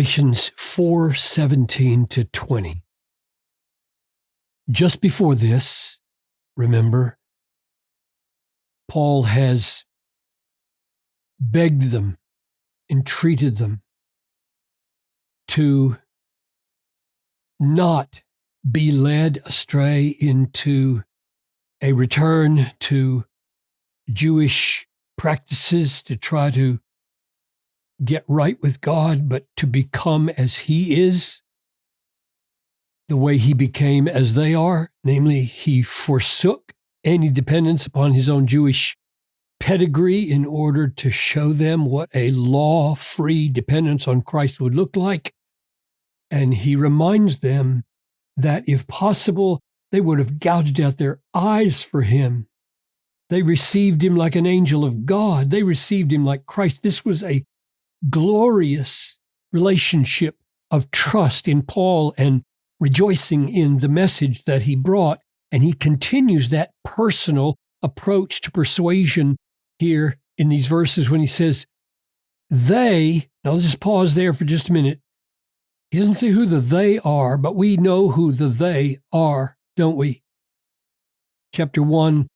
Galatians 4:17 to 20. Just before this, remember, Paul has begged them, entreated them to not be led astray into a return to Jewish practices to try to get right with God, but to become as he is, the way he became as they are, namely, he forsook any dependence upon his own Jewish pedigree in order to show them what a law-free dependence on Christ would look like. And he reminds them that if possible, they would have gouged out their eyes for him. They received him like an angel of God. They received him like Christ. This was a glorious relationship of trust in Paul and rejoicing in the message that he brought. And he continues that personal approach to persuasion here in these verses when he says, they, now I'll just pause there for just a minute. He doesn't say who the they are, but we know who the they are, don't we? Chapter 1,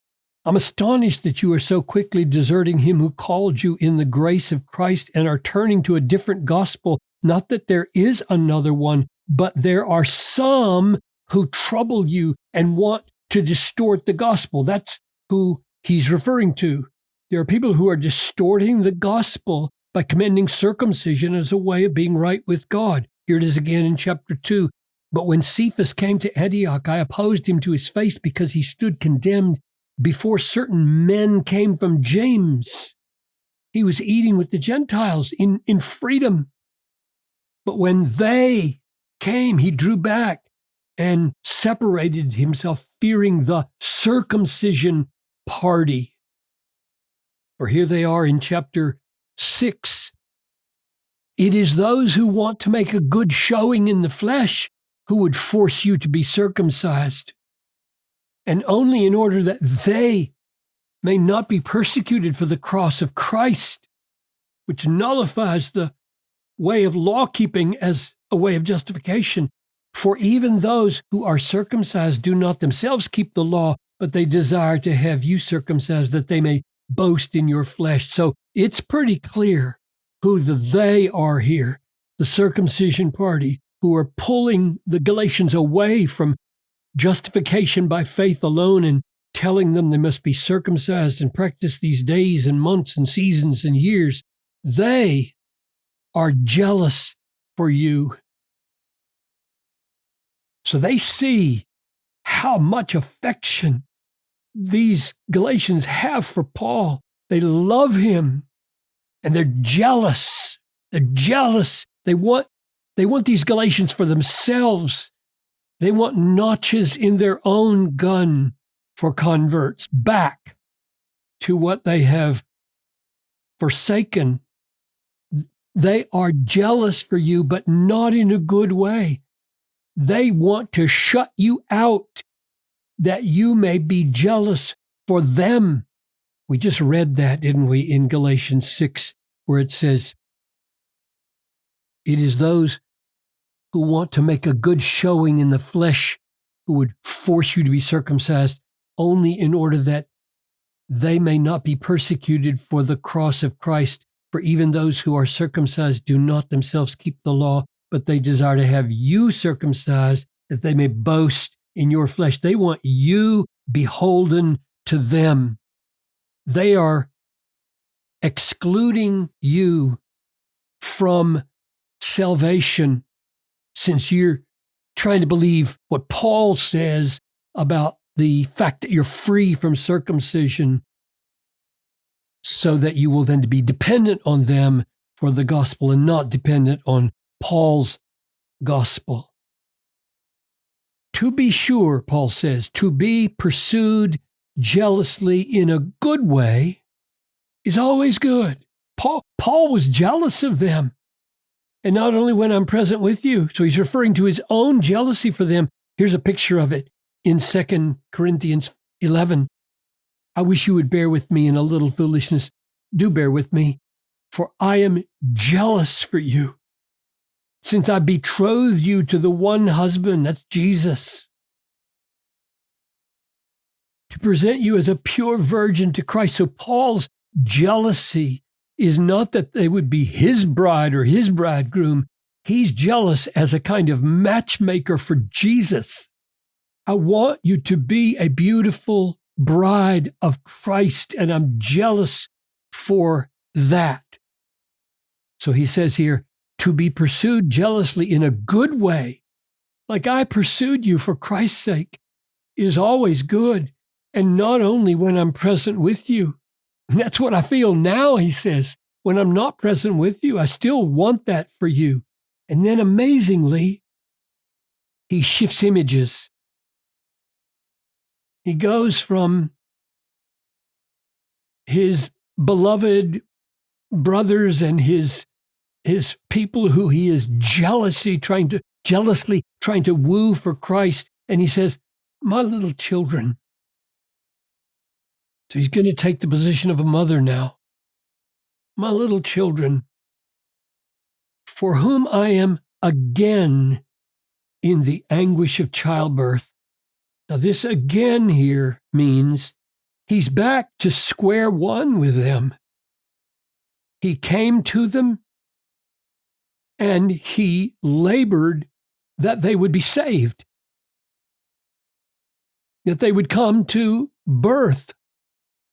I'm astonished that you are so quickly deserting him who called you in the grace of Christ and are turning to a different gospel. Not that there is another one, but there are some who trouble you and want to distort the gospel. That's who he's referring to. There are people who are distorting the gospel by commending circumcision as a way of being right with God. Here it is again in chapter 2. But when Cephas came to Antioch, I opposed him to his face because he stood condemned before certain men came from James. He was eating with the Gentiles in freedom. But when they came, he drew back and separated himself, fearing the circumcision party. For here they are in chapter 6. It is those who want to make a good showing in the flesh who would force you to be circumcised, and only in order that they may not be persecuted for the cross of Christ, which nullifies the way of law-keeping as a way of justification. For even those who are circumcised do not themselves keep the law, but they desire to have you circumcised, that they may boast in your flesh. So it's pretty clear who the they are here, the circumcision party, who are pulling the Galatians away from justification by faith alone and telling them they must be circumcised and practice these days and months and seasons and years. They are jealous for you. So they see how much affection these Galatians have for Paul. They love him and they're jealous. They're jealous. They want these Galatians for themselves. They want notches in their own gun for converts back to what they have forsaken. They are jealous for you, but not in a good way. They want to shut you out that you may be jealous for them. We just read that, didn't we, in Galatians 6, where it says, it is those who want to make a good showing in the flesh who would force you to be circumcised only in order that they may not be persecuted for the cross of Christ. For even those who are circumcised do not themselves keep the law, but they desire to have you circumcised that they may boast in your flesh. They want you beholden to them. They are excluding you from salvation since you're trying to believe what Paul says about the fact that you're free from circumcision, so that you will then be dependent on them for the gospel and not dependent on Paul's gospel. To be sure, Paul says, to be pursued jealously in a good way is always good. Paul was jealous of them. And not only when I'm present with you, so he's referring to his own jealousy for them. Here's a picture of it in 2 Corinthians 11. I wish you would bear with me in a little foolishness. Do bear with me, for I am jealous for you. since I betrothed you to the one husband, that's Jesus, to present you as a pure virgin to Christ. So Paul's jealousy is not that they would be his bride or his bridegroom. He's jealous as a kind of matchmaker for Jesus. I want you to be a beautiful bride of Christ, and I'm jealous for that. So he says here, to be pursued jealously in a good way, like I pursued you for Christ's sake, is always good. And not only when I'm present with you. And that's what I feel now, he says. When I'm not present with you, I still want that for you. And then amazingly, he shifts images. He goes from his beloved brothers and his people who he is jealously trying to woo for Christ. And he says, my little children. So he's going to take the position of a mother now. My little children, for whom I am again in the anguish of childbirth. Now this again here means he's back to square one with them. He came to them and he labored that they would be saved, that they would come to birth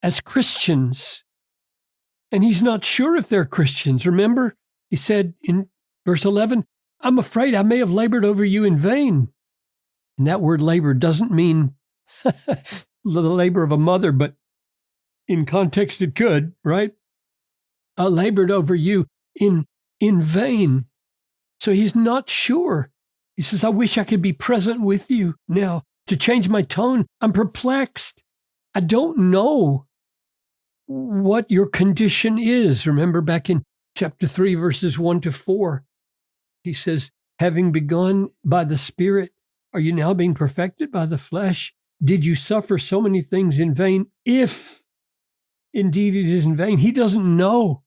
as Christians. And he's not sure if they're Christians. Remember, he said in verse 11, I'm afraid I may have labored over you in vain. And that word labor doesn't mean the labor of a mother, but in context it could, right? I labored over you in vain. So he's not sure. He says, I wish I could be present with you now. To change my tone, I'm perplexed. I don't know what your condition is. Remember back in chapter 3, verses 1-4, he says, having begun by the Spirit, are you now being perfected by the flesh? Did you suffer so many things in vain? If indeed it is in vain, he doesn't know.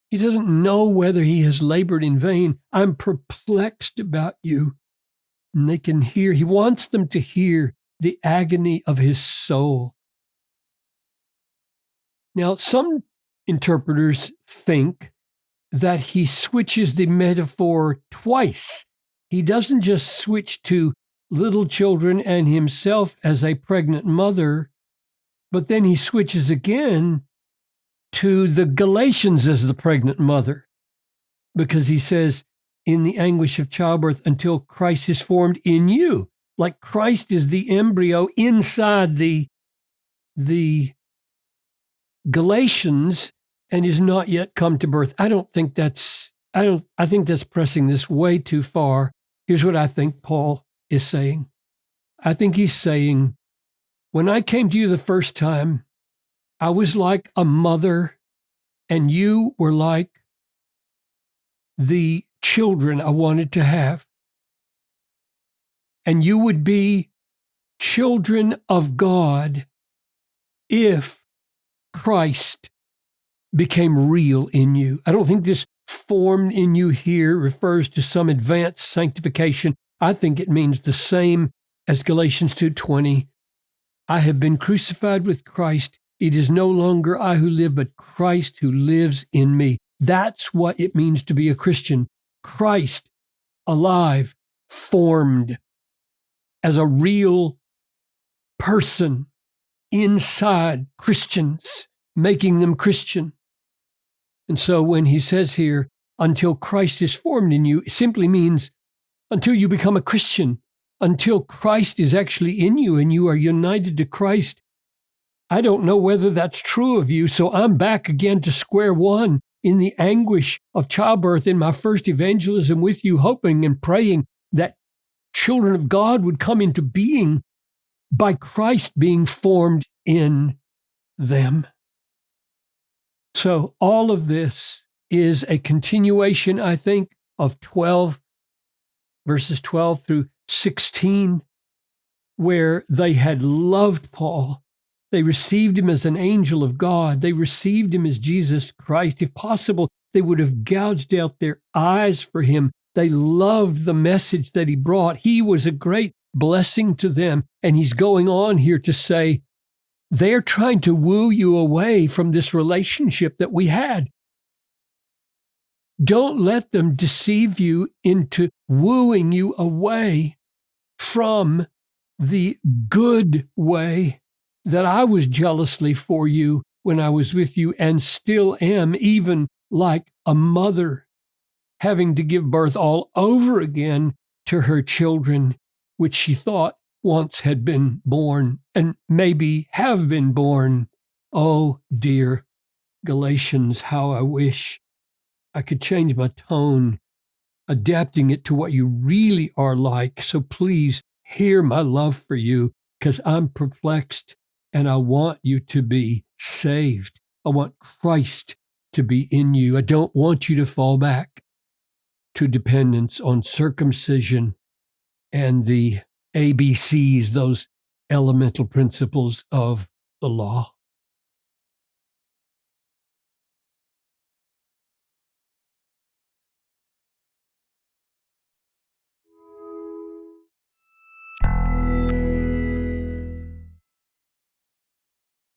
He doesn't know whether he has labored in vain. I'm perplexed about you. And they can hear, he wants them to hear the agony of his soul. Now, some interpreters think that he switches the metaphor twice. He doesn't just switch to little children and himself as a pregnant mother, but then he switches again to the Galatians as the pregnant mother, because he says, in the anguish of childbirth until Christ is formed in you. Like Christ is the embryo inside the Galatians and is not yet come to birth. I think that's pressing this way too far. Here's what I think Paul is saying. I think he's saying, when I came to you the first time, I was like a mother and you were like the children I wanted to have. And you would be children of God if Christ became real in you. I don't think this formed in you here refers to some advanced sanctification. I think it means the same as Galatians 2:20. I have been crucified with Christ. It is no longer I who live, but Christ who lives in me. That's what it means to be a Christian. Christ alive, formed as a real person inside Christians, making them Christian. And so when he says here, until Christ is formed in you, it simply means until you become a Christian, until Christ is actually in you and you are united to Christ. I don't know whether that's true of you, so I'm back again to square one in the anguish of childbirth in my first evangelism with you, hoping and praying that children of God would come into being by Christ being formed in them. So all of this is a continuation, I think, of verses 12 through 16, where they had loved Paul. They received him as an angel of God. They received him as Jesus Christ. If possible, they would have gouged out their eyes for him. They loved the message that he brought. He was a great blessing to them. And he's going on here to say, they're trying to woo you away from this relationship that we had. Don't let them deceive you into wooing you away from the good way that I was jealously for you when I was with you and still am, even like a mother having to give birth all over again to her children, which she thought once had been born and maybe have been born. Oh, dear Galatians, how I wish I could change my tone, adapting it to what you really are like. So please hear my love for you, because I'm perplexed and I want you to be saved. I want Christ to be in you. I don't want you to fall back to dependence on circumcision and the ABCs, those elemental principles of the law.